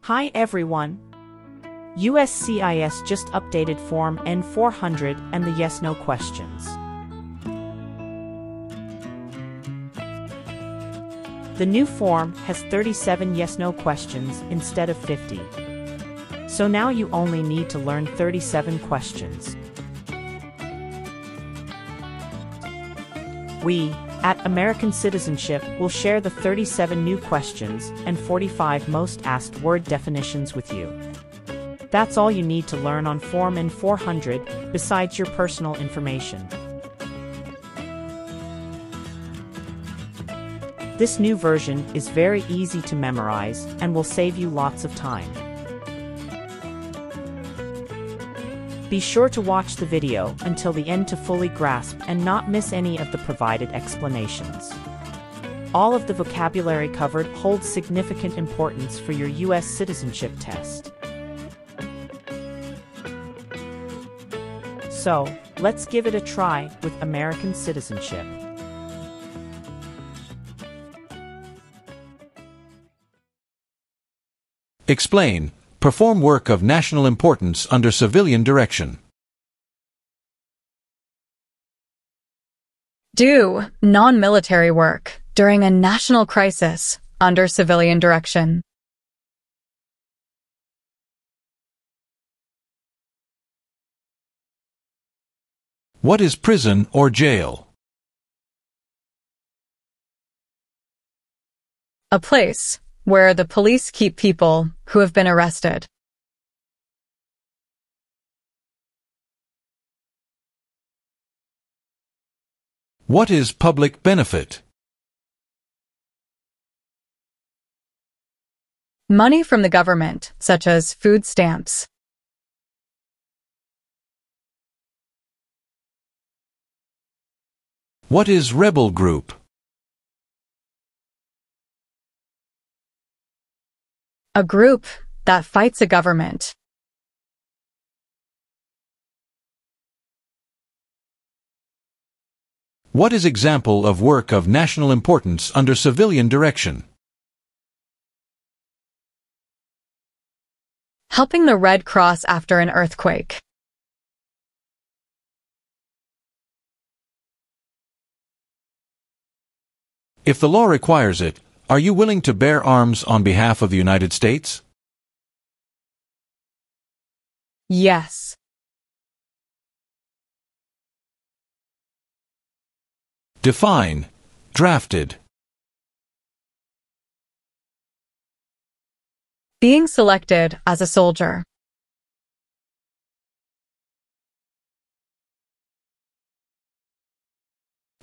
Hi everyone! USCIS just updated Form N400 and the yes-no questions. The new form has 37 yes-no questions instead of 50. So now you only need to learn 37 questions. We, at American Citizenship, will share the 37 new questions and 45 most asked word definitions with you. That's all you need to learn on Form N400, besides your personal information. This new version is very easy to memorize and will save you lots of time. Be sure to watch the video until the end to fully grasp and not miss any of the provided explanations. All of the vocabulary covered holds significant importance for your U.S. citizenship test. So, let's give it a try with American citizenship. Explain. Perform work of national importance under civilian direction. Do non-military work during a national crisis under civilian direction. What is prison or jail? A place where the police keep people who have been arrested. What is public benefit? Money from the government, such as food stamps. What is rebel group? A group that fights a government. What is example of work of national importance under civilian direction? Helping the Red Cross after an earthquake. If the law requires it, are you willing to bear arms on behalf of the United States? Yes. Define. Drafted. Being selected as a soldier.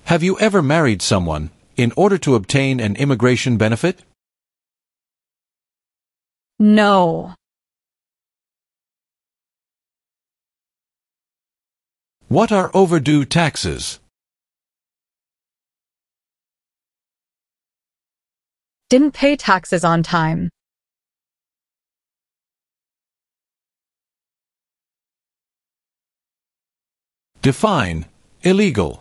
Have you ever married someone in order to obtain an immigration benefit? No. What are overdue taxes? Didn't pay taxes on time. Define. Illegal.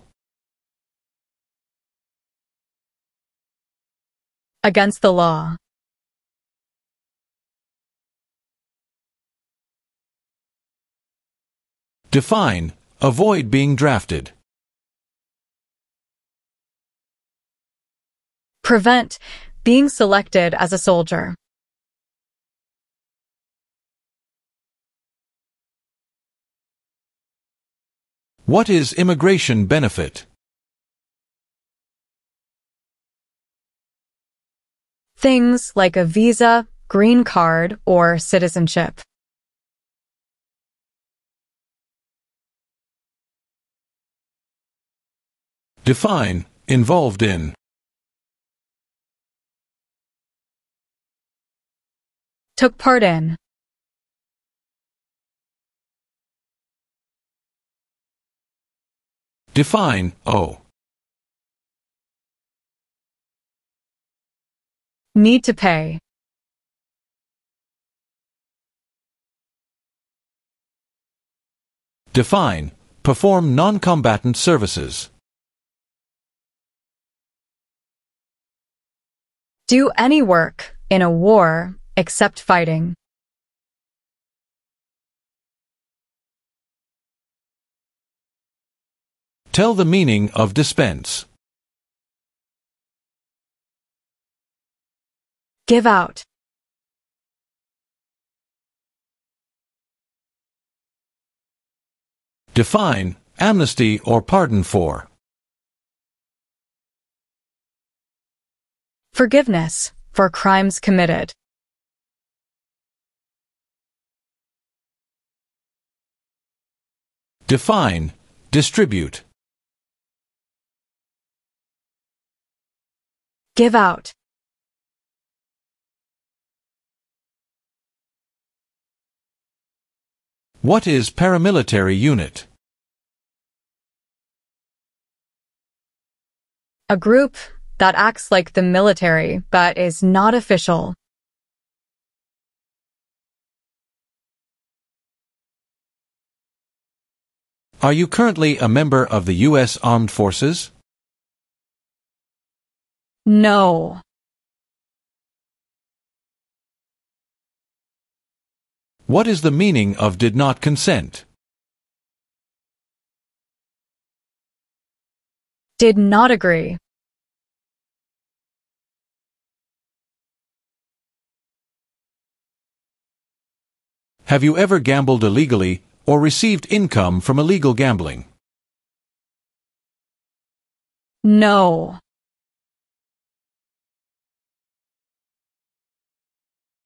Against the law. Define. Avoid being drafted. Prevent being selected as a soldier. What is immigration benefit? Things like a visa, green card, or citizenship. Define. Involved in. Took part in. Define. Need to pay. Define. Perform non-combatant services. Do any work in a war except fighting. Tell the meaning of dispense. Give out. Define, amnesty or pardon for. Forgiveness for crimes committed. Define, distribute. Give out. What is paramilitary unit? A group that acts like the military but is not official. Are you currently a member of the U.S. Armed Forces? No. What is the meaning of did not consent? Did not agree. Have you ever gambled illegally or received income from illegal gambling? No.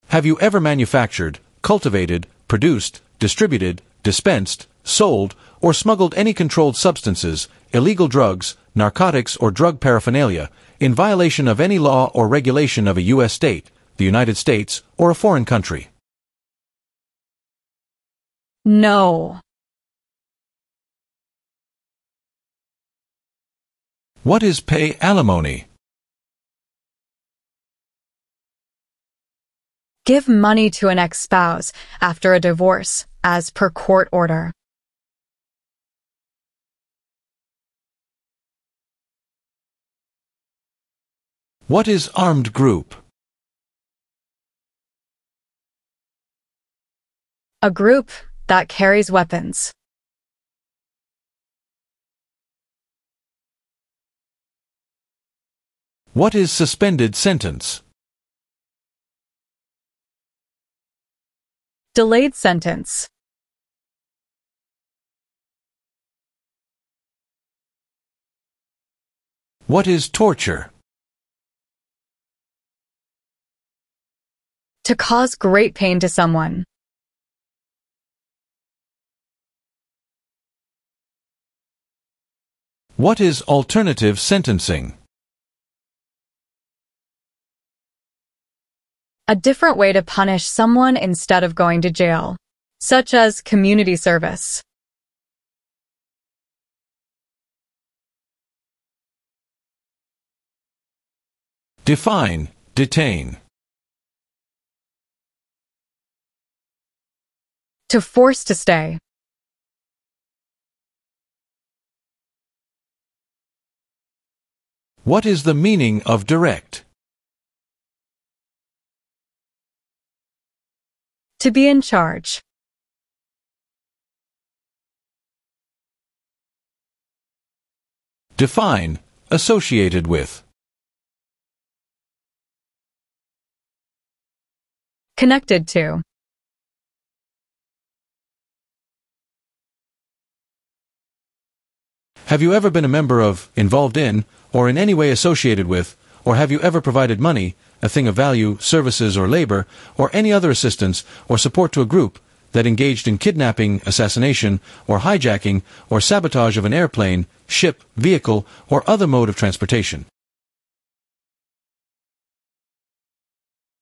Have you ever manufactured, cultivated, produced, distributed, dispensed, sold, or smuggled any controlled substances, illegal drugs, narcotics, or drug paraphernalia in violation of any law or regulation of a U.S. state, the United States, or a foreign country? No. What is pay alimony? Give money to an ex-spouse after a divorce, as per court order. What is armed group? A group that carries weapons. What is suspended sentence? Delayed sentence. What is torture? To cause great pain to someone. What is alternative sentencing? A different way to punish someone instead of going to jail, such as community service. Define, detain. To force to stay. What is the meaning of direct? To be in charge. Define, associated with. Connected to. Have you ever been a member of, involved in, or in any way associated with, or have you ever provided money, a thing of value, services or labor, or any other assistance or support to a group that engaged in kidnapping, assassination, or hijacking, or sabotage of an airplane, ship, vehicle, or other mode of transportation?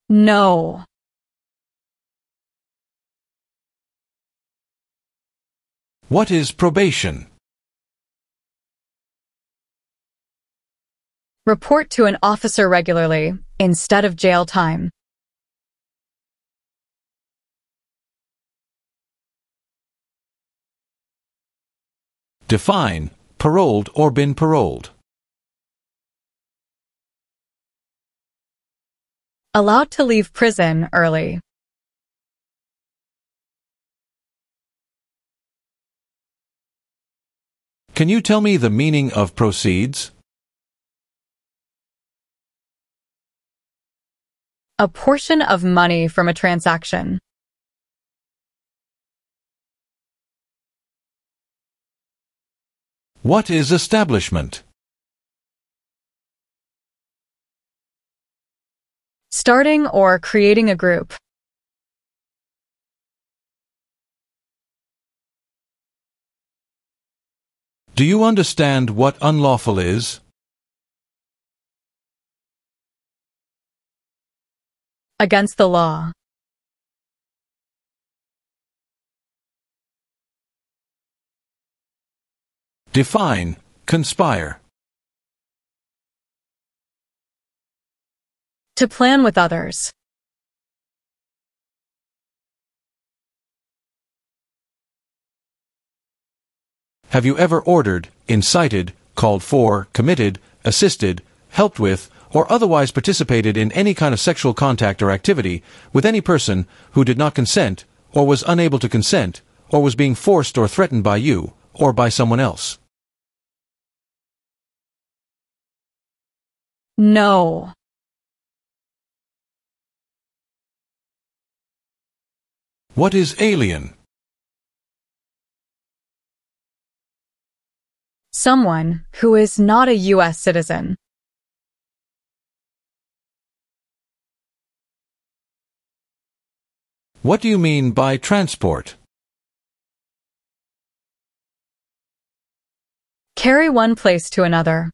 No. What is probation? Report to an officer regularly, instead of jail time. Define, paroled or been paroled. Allowed to leave prison early. Can you tell me the meaning of proceeds? A portion of money from a transaction. What is establishment? Starting or creating a group. Do you understand what unlawful is? Against the law. Define, conspire. To plan with others. Have you ever ordered, incited, called for, committed, assisted, helped with, or otherwise participated in any kind of sexual contact or activity with any person who did not consent, or was unable to consent, or was being forced or threatened by you, or by someone else? No. What is alien? Someone who is not a U.S. citizen. What do you mean by transport? Carry one place to another.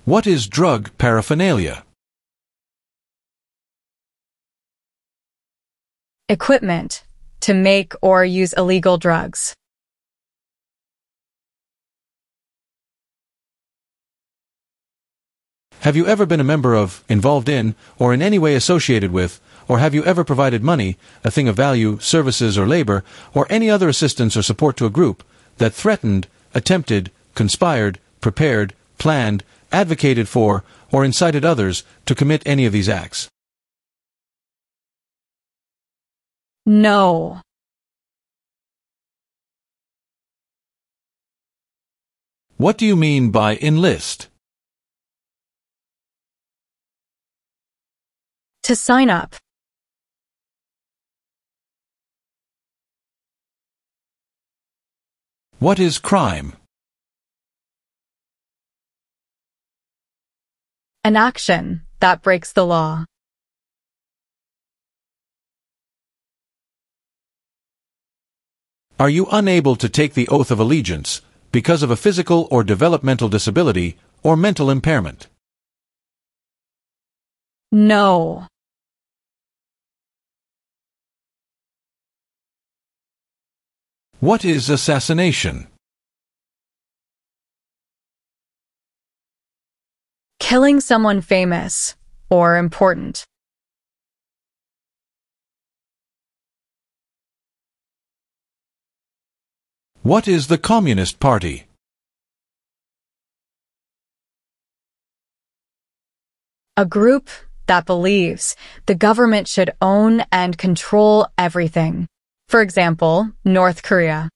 What is drug paraphernalia? Equipment to make or use illegal drugs. Have you ever been a member of, involved in, or in any way associated with, or have you ever provided money, a thing of value, services or labor, or any other assistance or support to a group that threatened, attempted, conspired, prepared, planned, advocated for, or incited others to commit any of these acts? No. What do you mean by enlist? To sign up. What is crime? An action that breaks the law. Are you unable to take the oath of allegiance because of a physical or developmental disability or mental impairment? No. What is assassination? Killing someone famous or important. What is the Communist Party? A group that believes the government should own and control everything. For example, North Korea.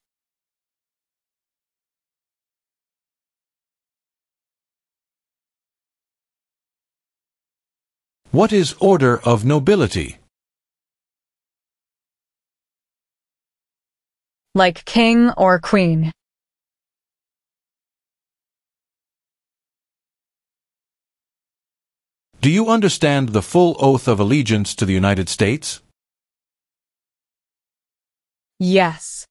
What is order of nobility? Like king or queen. Do you understand the full oath of allegiance to the United States? Yes.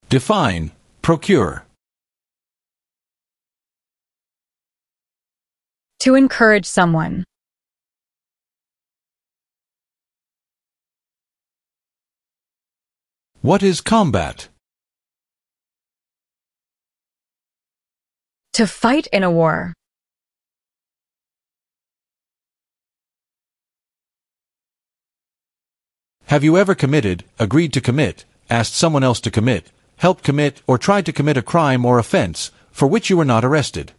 Define, procure. To encourage someone. What is combat? To fight in a war. Have you ever committed, agreed to commit, asked someone else to commit, helped commit, or tried to commit a crime or offense for which you were not arrested?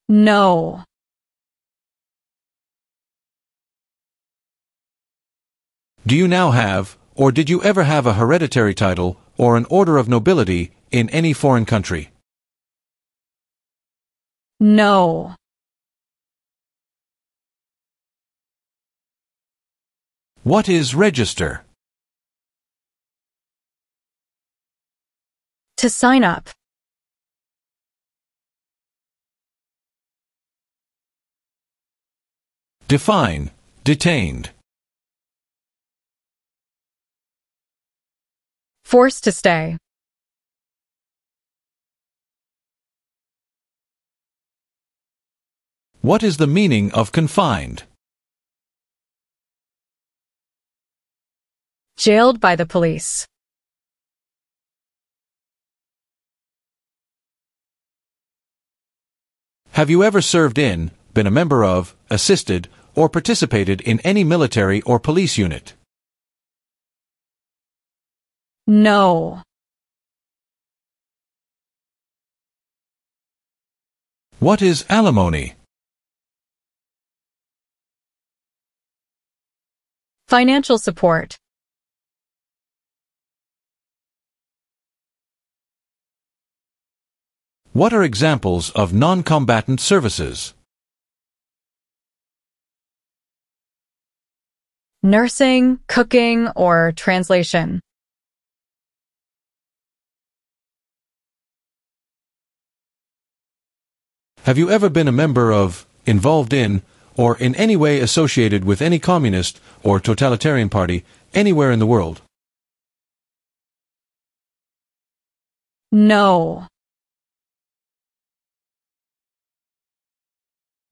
No. Do you now have, or did you ever have a hereditary title or an order of nobility in any foreign country? No. What is register? To sign up. Define, detained. Forced to stay. What is the meaning of confined? Jailed by the police. Have you ever served in, been a member of, assisted, or participated in any military or police unit? No. What is alimony? Financial support. What are examples of non-combatant services? Nursing, cooking, or translation. Have you ever been a member of, involved in, or in any way associated with any communist or totalitarian party anywhere in the world? No.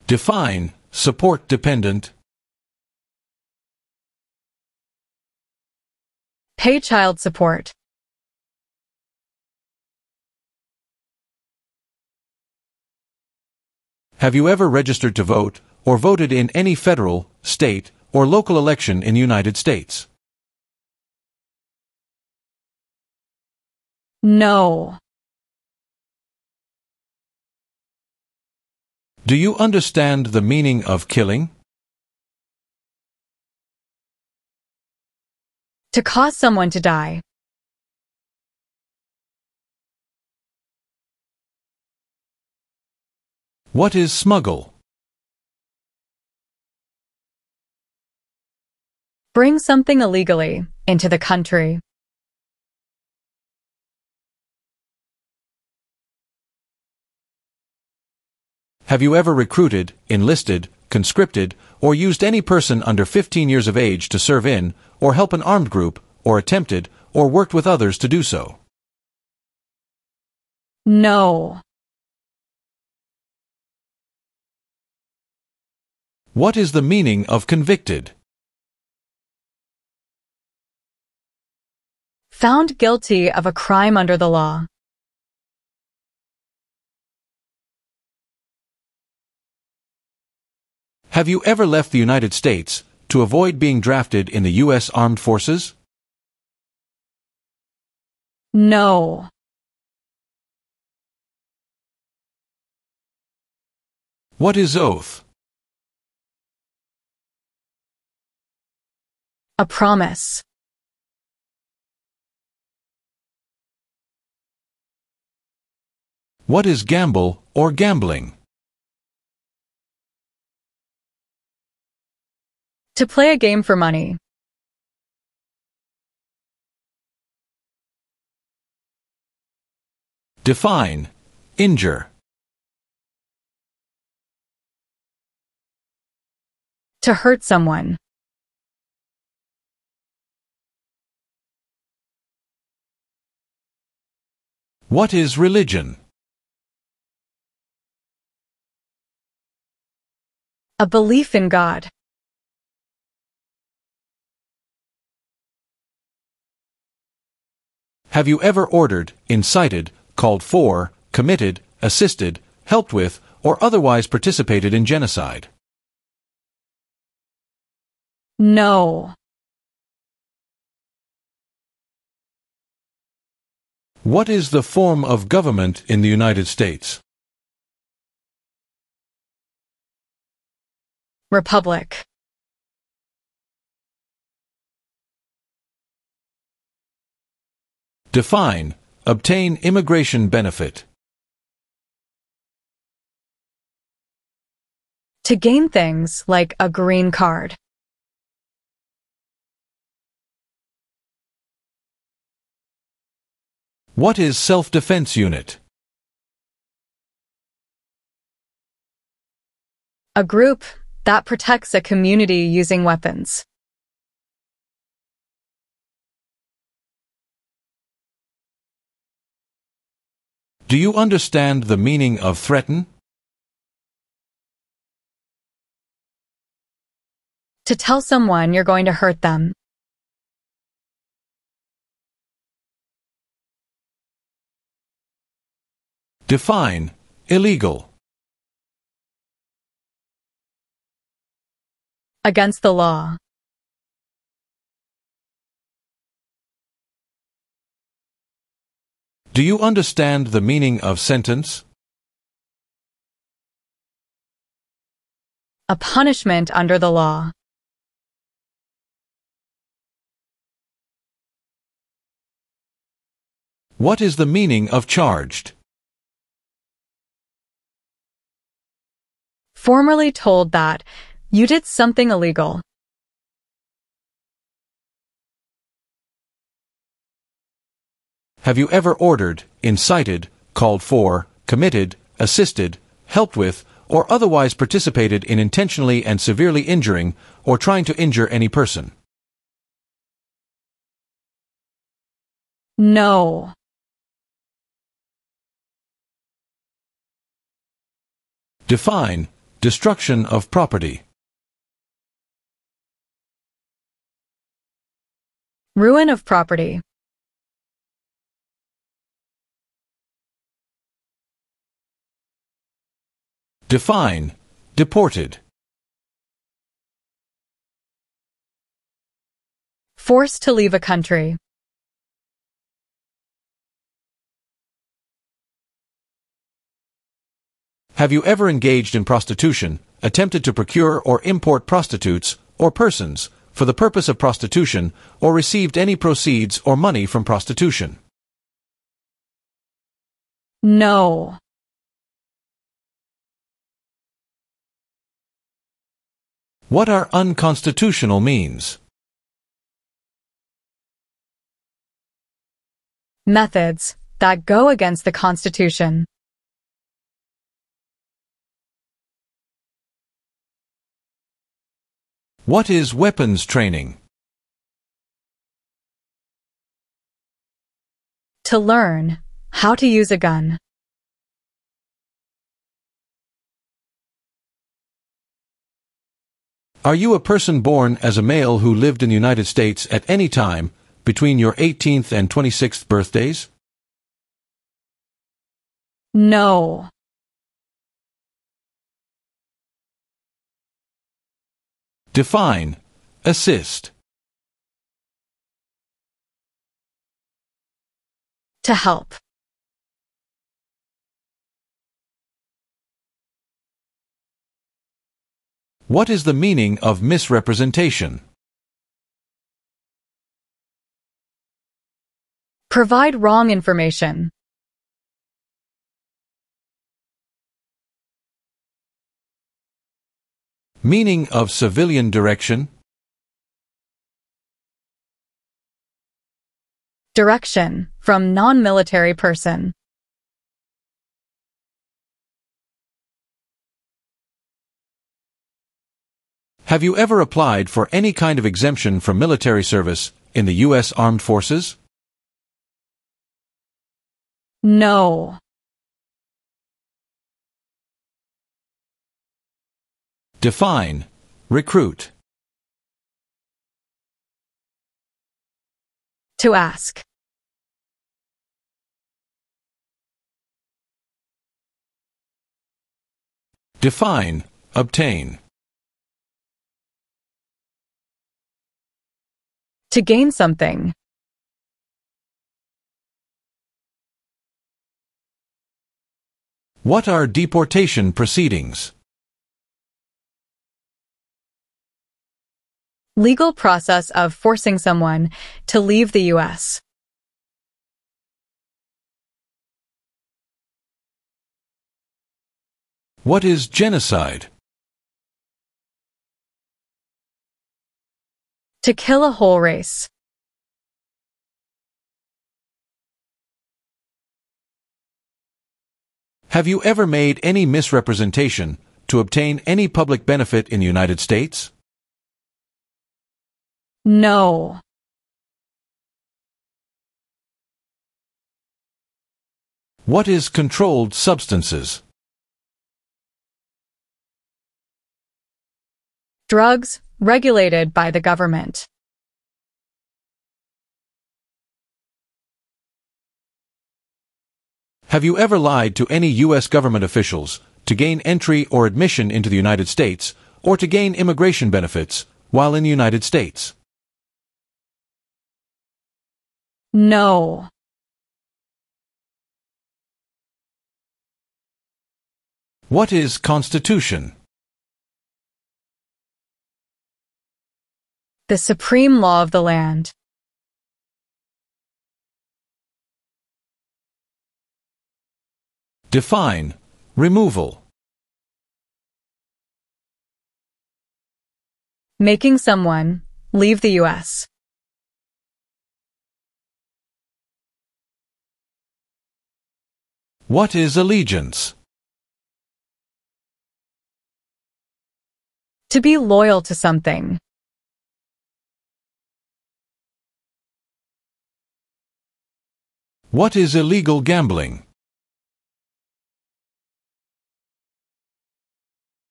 Define, support dependent. Pay child support. Have you ever registered to vote or voted in any federal, state, or local election in the United States? No. Do you understand the meaning of killing? To cause someone to die. What is smuggle? Bring something illegally into the country. Have you ever recruited, enlisted, conscripted, or used any person under 15 years of age to serve in, or help an armed group, or attempted, or worked with others to do so? No. What is the meaning of convicted? Found guilty of a crime under the law. Have you ever left the United States to avoid being drafted in the U.S. Armed Forces? No. What is oath? A promise. What is gamble or gambling? To play a game for money. Define, injure. To hurt someone. What is religion? A belief in God. Have you ever ordered, incited, called for, committed, assisted, helped with, or otherwise participated in genocide? No. What is the form of government in the United States? Republic. Define. Obtain immigration benefit. To gain things like a green card. What is self-defense unit? A group that protects a community using weapons. Do you understand the meaning of threaten? To tell someone you're going to hurt them. Define. Illegal. Against the law. Do you understand the meaning of sentence? A punishment under the law. What is the meaning of charged? Formerly told that you did something illegal. Have you ever ordered, incited, called for, committed, assisted, helped with, or otherwise participated in intentionally and severely injuring or trying to injure any person? No. Define. Destruction of property. Ruin of property. Define. Deported. Forced to leave a country. Have you ever engaged in prostitution, attempted to procure or import prostitutes or persons for the purpose of prostitution, or received any proceeds or money from prostitution? No. What are unconstitutional means? Methods that go against the Constitution. What is weapons training? To learn how to use a gun. Are you a person born as a male who lived in the United States at any time between your 18th and 26th birthdays? No. Define. Assist. To help. What is the meaning of misrepresentation? Provide wrong information. Meaning of civilian direction? Direction from non-military person. Have you ever applied for any kind of exemption from military service in the U.S. Armed Forces? No. Define. Recruit. To ask. Define. Obtain. To gain something. What are deportation proceedings? Legal process of forcing someone to leave the U.S. What is genocide? To kill a whole race. Have you ever made any misrepresentation to obtain any public benefit in the United States? No. What is controlled substances? Drugs regulated by the government. Have you ever lied to any U.S. government officials to gain entry or admission into the United States or to gain immigration benefits while in the United States? No. What is Constitution? The supreme law of the land. Define removal. Making someone leave the U.S. What is allegiance? To be loyal to something. What is illegal gambling?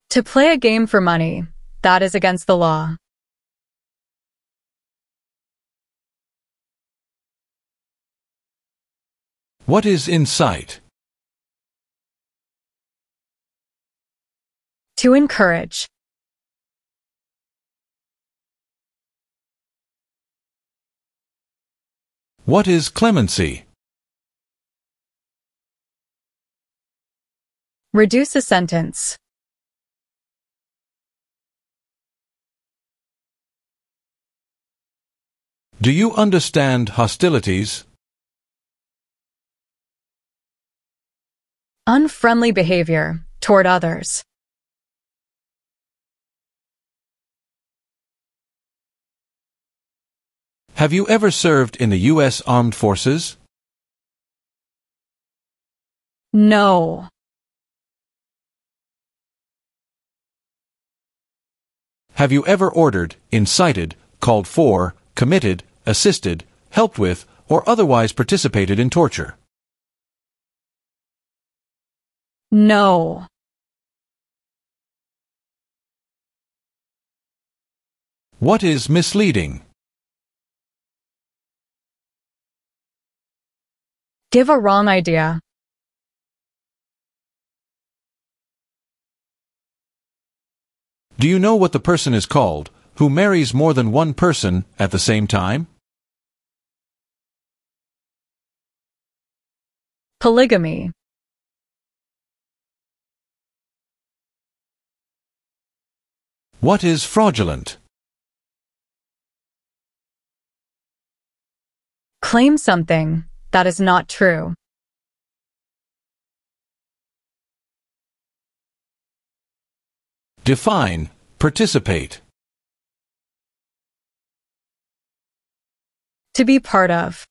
To play a game for money. That is against the law. What is incite? To encourage. What is clemency? Reduce a sentence. Do you understand hostilities? Unfriendly behavior toward others. Have you ever served in the U.S. Armed Forces? No. Have you ever ordered, incited, called for, committed, assisted, helped with, or otherwise participated in torture? No. What is misleading? Give a wrong idea. Do you know what the person is called who marries more than one person at the same time? Polygamy. What is fraudulent? Claim something that is not true. Define participate. To be part of.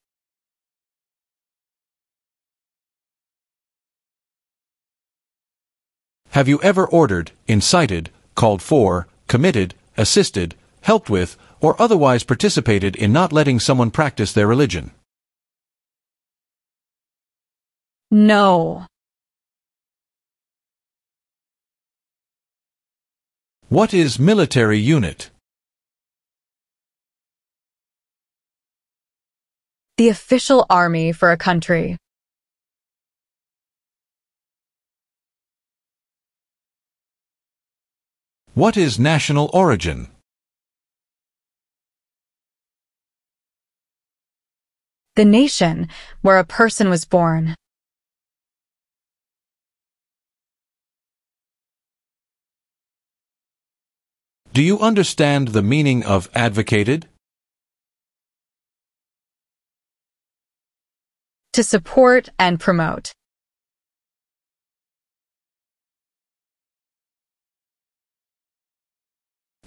Have you ever ordered, incited, called for, committed, assisted, helped with, or otherwise participated in not letting someone practice their religion? No. What is military unit? The official army for a country. What is national origin? The nation where a person was born. Do you understand the meaning of advocated? To support and promote.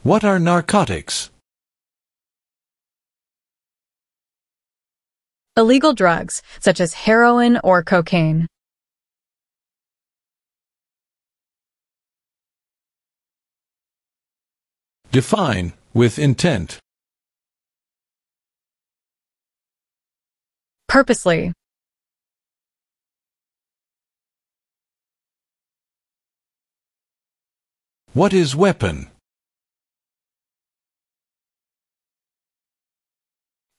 What are narcotics? Illegal drugs, such as heroin or cocaine. Define with intent. Purposely. What is weapon?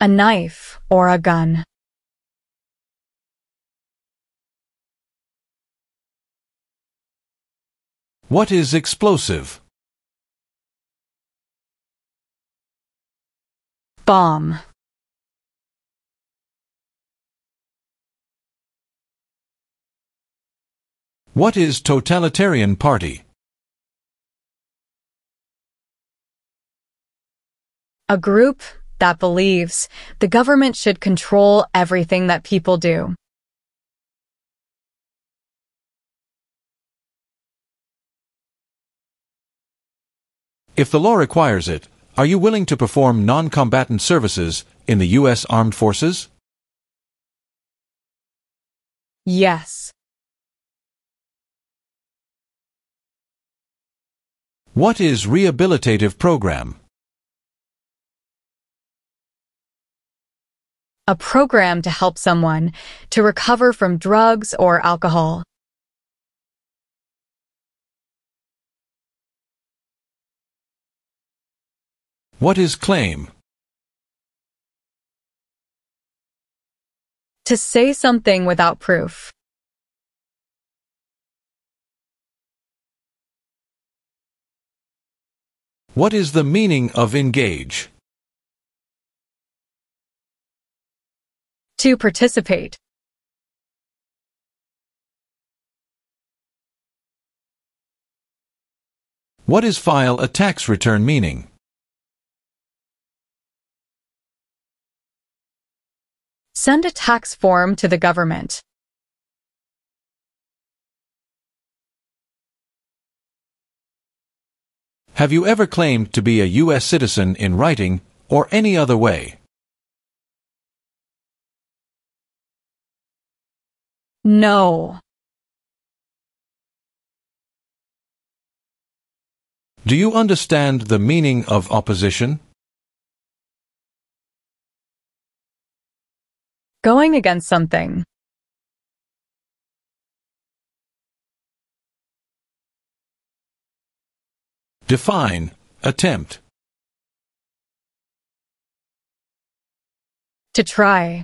A knife or a gun. What is explosive? Bomb. What is totalitarian party? A group that believes the government should control everything that people do. If the law requires it, are you willing to perform non-combatant services in the U.S. Armed Forces? Yes. What is rehabilitative program? A program to help someone to recover from drugs or alcohol. What is claim? To say something without proof. What is the meaning of engage? To participate. What is file a tax return meaning? Send a tax form to the government. Have you ever claimed to be a U.S. citizen in writing or any other way? No. Do you understand the meaning of opposition? Going against something. Define attempt. To try.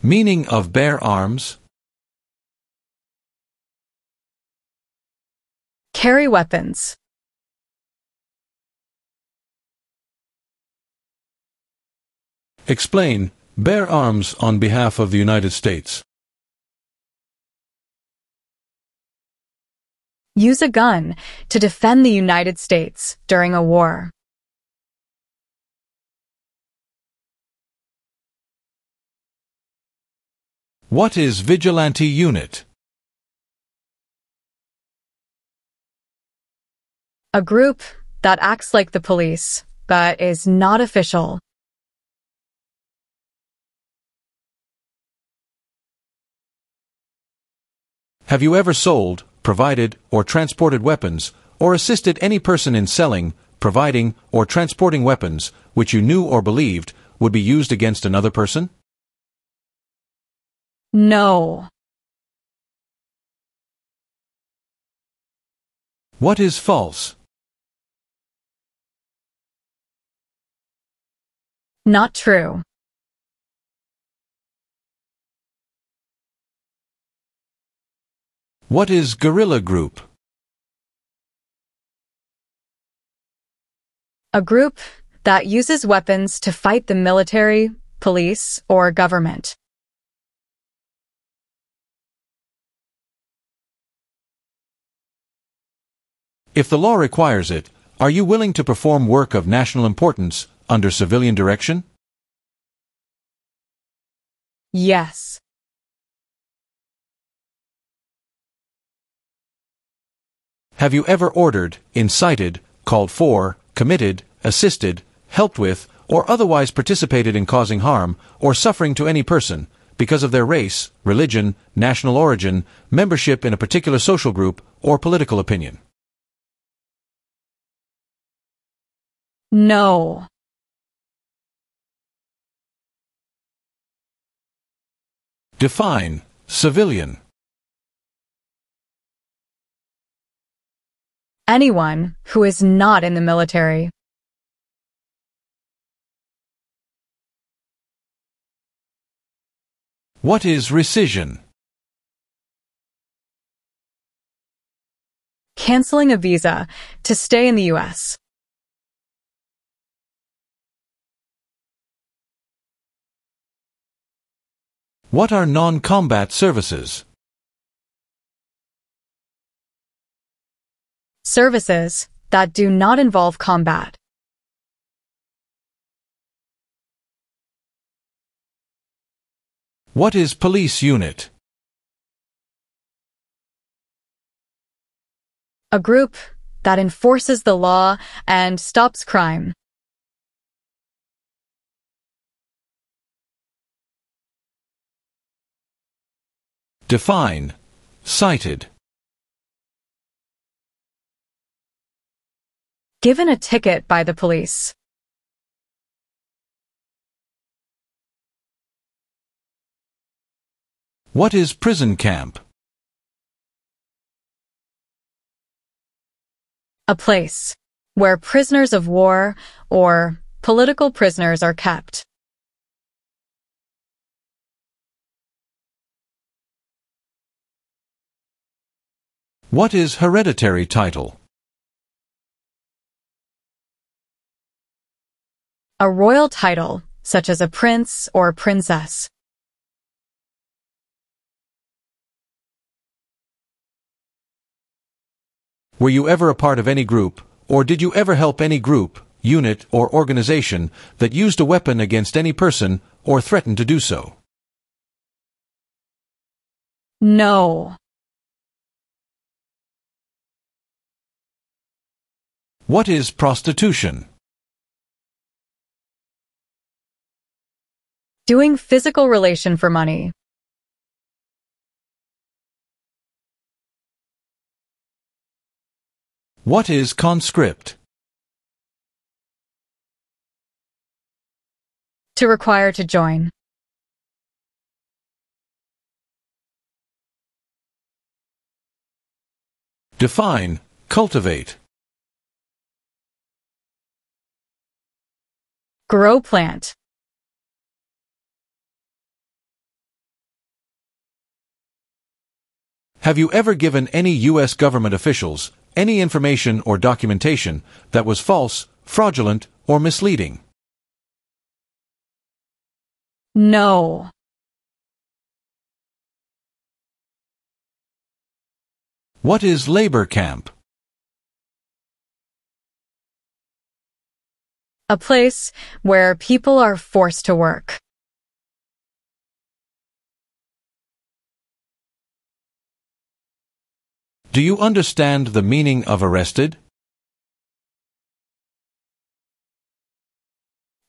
Meaning of bear arms? Carry weapons. Explain bear arms on behalf of the United States. Use a gun to defend the United States during a war. What is vigilante unit? A group that acts like the police, but is not official. Have you ever sold, provided, or transported weapons, or assisted any person in selling, providing, or transporting weapons which you knew or believed would be used against another person? No. What is false? Not true. What is guerrilla group? A group that uses weapons to fight the military, police, or government. If the law requires it, are you willing to perform work of national importance under civilian direction? Yes. Have you ever ordered, incited, called for, committed, assisted, helped with, or otherwise participated in causing harm or suffering to any person because of their race, religion, national origin, membership in a particular social group, or political opinion? No. Define civilian. Anyone who is not in the military. What is rescission? Canceling a visa to stay in the U.S. What are non-combat services? Services that do not involve combat. What is police unit? A group that enforces the law and stops crime. Define cited. Given a ticket by the police. What is prison camp? A place where prisoners of war or political prisoners are kept. What is hereditary title? A royal title, such as a prince or princess. Were you ever a part of any group, or did you ever help any group, unit, or organization that used a weapon against any person or threatened to do so? No. What is prostitution? Doing physical relation for money. What is conscript? To require to join. Define cultivate. Grow plant. Have you ever given any U.S. government officials any information or documentation that was false, fraudulent, or misleading? No. What is labor camp? A place where people are forced to work. Do you understand the meaning of arrested?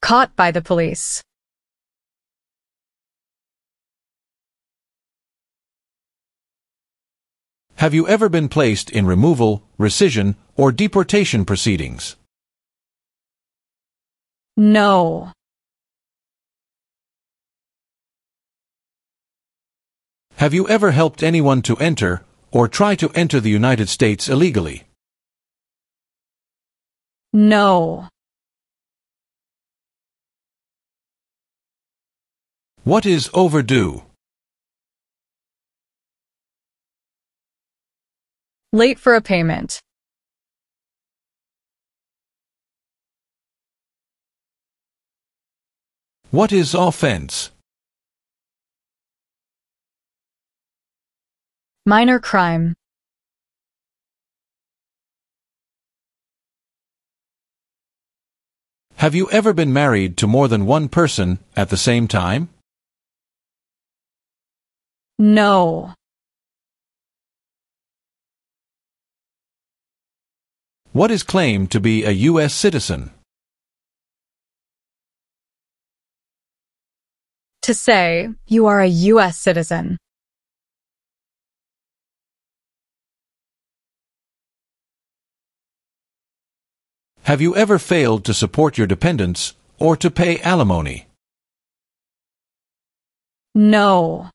Caught by the police. Have you ever been placed in removal, rescission, or deportation proceedings? No. Have you ever helped anyone to enter or try to enter the United States illegally? No. What is overdue? Late for a payment. What is offense? Minor crime. Have you ever been married to more than one person at the same time? No. What is claimed to be a U.S. citizen? To say, you are a U.S. citizen. Have you ever failed to support your dependents or to pay alimony? No.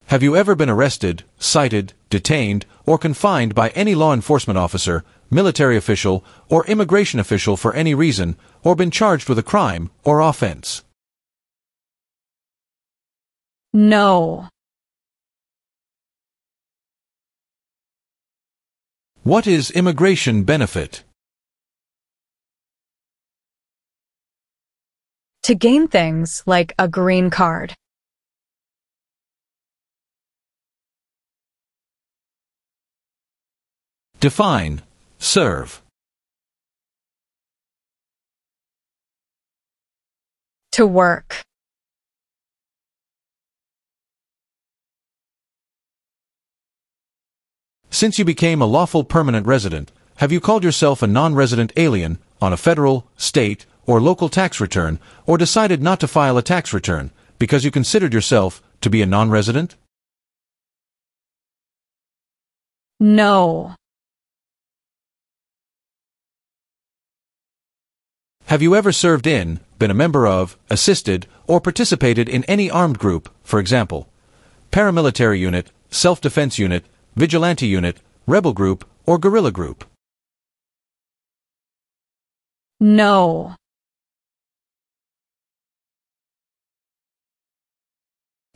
Have you ever been arrested, cited, detained, or confined by any law enforcement officer, military official, or immigration official for any reason, or been charged with a crime or offense? No. What is immigration benefit? To gain things like a green card. Define, serve. To work. Since you became a lawful permanent resident, have you called yourself a non-resident alien on a federal, state, or local tax return, or decided not to file a tax return because you considered yourself to be a non-resident? No. Have you ever served in, been a member of, assisted, or participated in any armed group, for example, paramilitary unit, self-defense unit, vigilante unit, rebel group, or guerrilla group? No.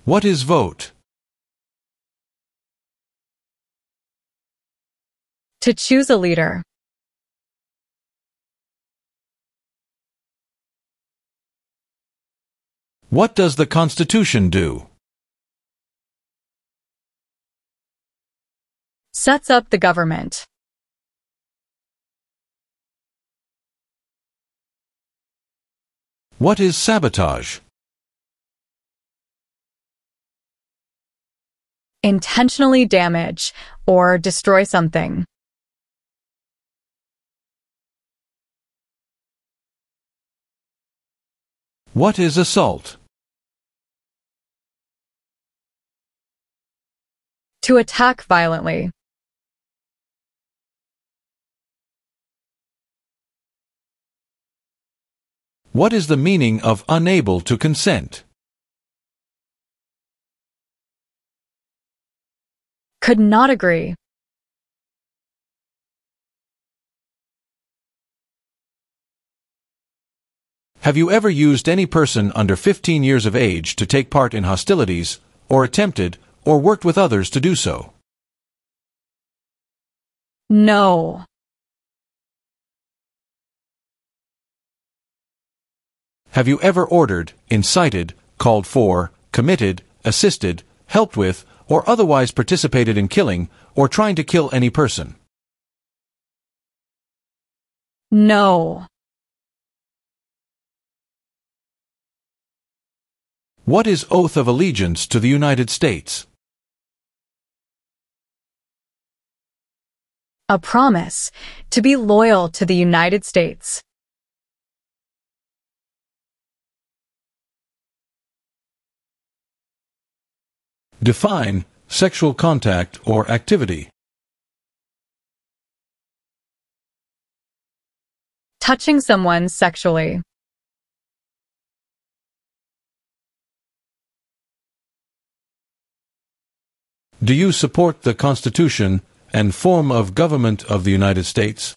What is vote? To choose a leader. What does the Constitution do? Sets up the government. What is sabotage? Intentionally damage or destroy something. What is assault? To attack violently. What is the meaning of unable to consent? Could not agree. Have you ever used any person under 15 years of age to take part in hostilities, or attempted, or worked with others to do so? No. Have you ever ordered, incited, called for, committed, assisted, helped with, or otherwise participated in killing, or trying to kill any person? No. What is oath of allegiance to the United States? A promise to be loyal to the United States. Define sexual contact or activity. Touching someone sexually. Do you support the Constitution and form of government of the United States?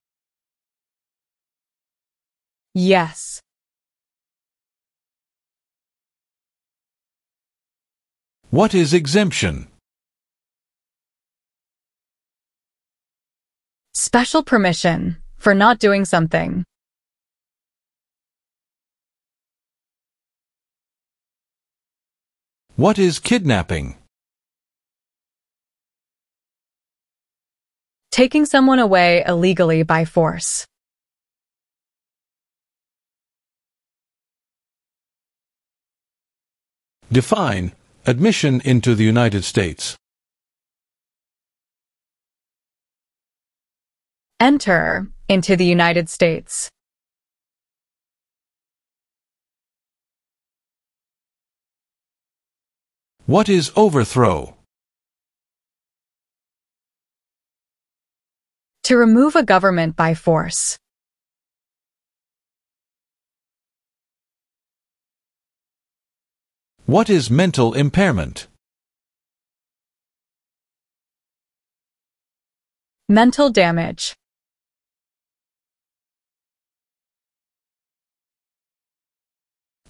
Yes. What is exemption? Special permission for not doing something. What is kidnapping? Taking someone away illegally by force. Define admission into the United States. Enter into the United States. What is overthrow? To remove a government by force. What is mental impairment? Mental damage.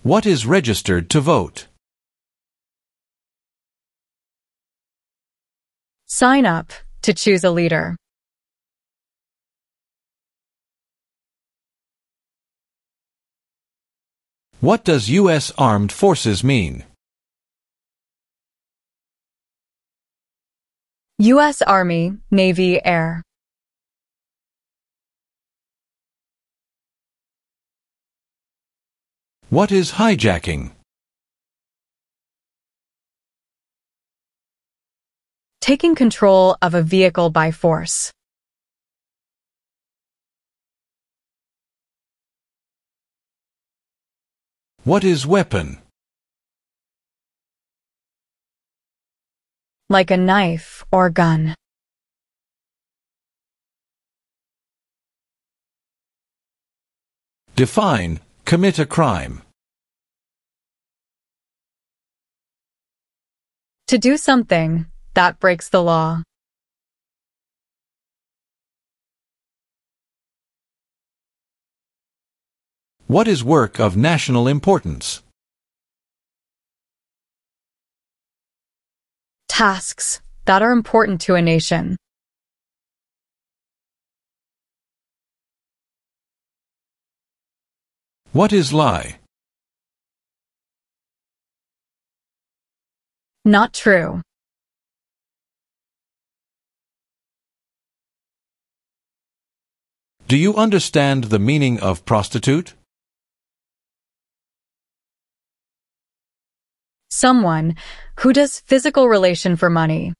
What is registered to vote? Sign up to choose a leader. What does U.S. Armed Forces mean? U.S. Army, Navy, Air. What is hijacking? Taking control of a vehicle by force. What is weapon? Like a knife or gun. Define commit a crime. To do something that breaks the law. What is work of national importance? Tasks that are important to a nation. What is lie? Not true. Do you understand the meaning of prostitute? Someone who does physical relation for money.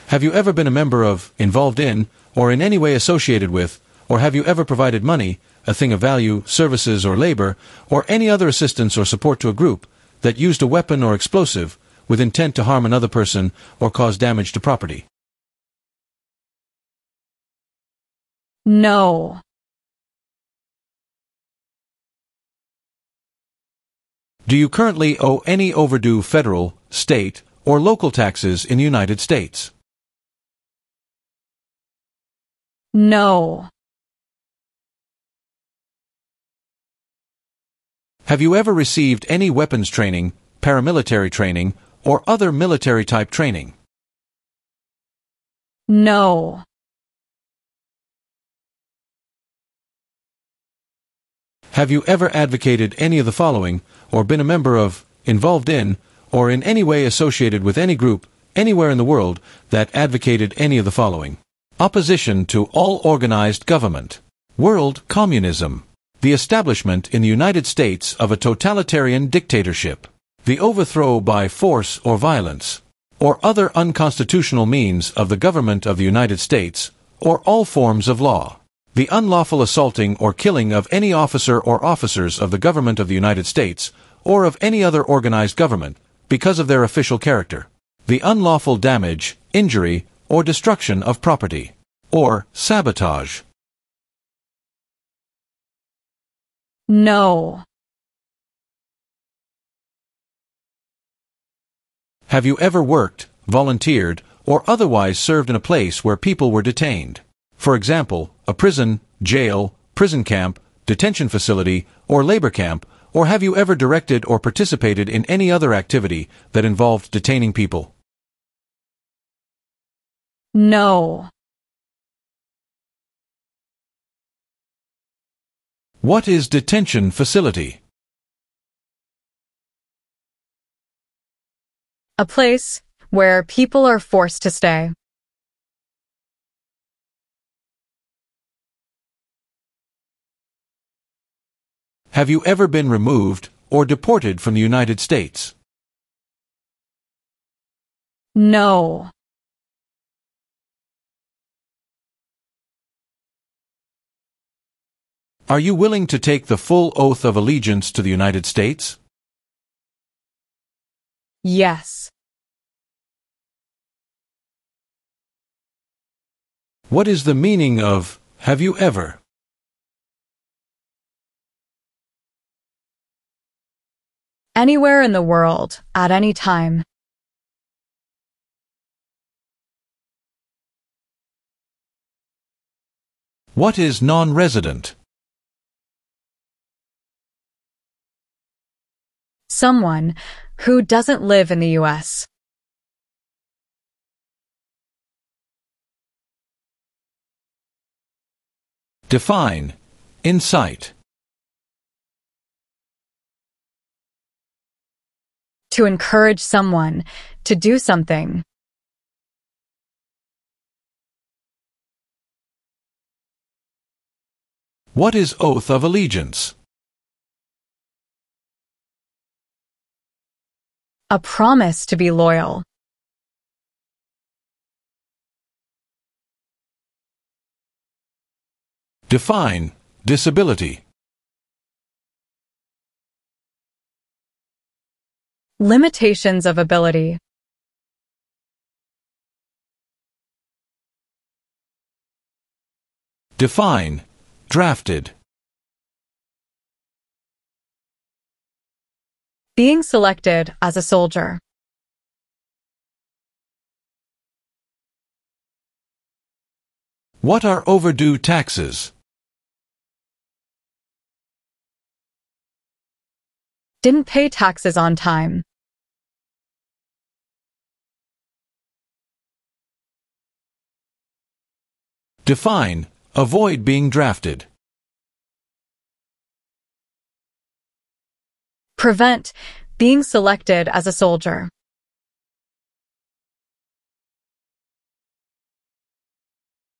Have you ever been a member of, involved in, or in any way associated with, or have you ever provided money, a thing of value, services or labor, or any other assistance or support to a group that used a weapon or explosive with intent to harm another person or cause damage to property? No. Do you currently owe any overdue federal, state, or local taxes in the United States? No. Have you ever received any weapons training, paramilitary training, or other military-type training? No. Have you ever advocated any of the following, or been a member of, involved in, or in any way associated with any group, anywhere in the world, that advocated any of the following? Opposition to all organized government. World communism. The establishment in the United States of a totalitarian dictatorship. The overthrow by force or violence, or other unconstitutional means of the government of the United States, or all forms of law. The unlawful assaulting or killing of any officer or officers of the government of the United States, or of any other organized government, because of their official character. The unlawful damage, injury, or destruction of property, or sabotage. No. Have you ever worked, volunteered, or otherwise served in a place where people were detained? For example, a prison, jail, prison camp, detention facility, or labor camp, or have you ever directed or participated in any other activity that involved detaining people? No. What is detention facility? A place where people are forced to stay. Have you ever been removed or deported from the United States? No. Are you willing to take the full oath of allegiance to the United States? Yes. What is the meaning of have you ever? Anywhere in the world, at any time. What is non-resident? Someone who doesn't live in the U.S. Define. Incite. To encourage someone to do something. What is oath of allegiance? A promise to be loyal. Define. Disability. Limitations of ability. Define. Drafted. Being selected as a soldier. What are overdue taxes? Didn't pay taxes on time. Define. Avoid being drafted. Prevent being selected as a soldier.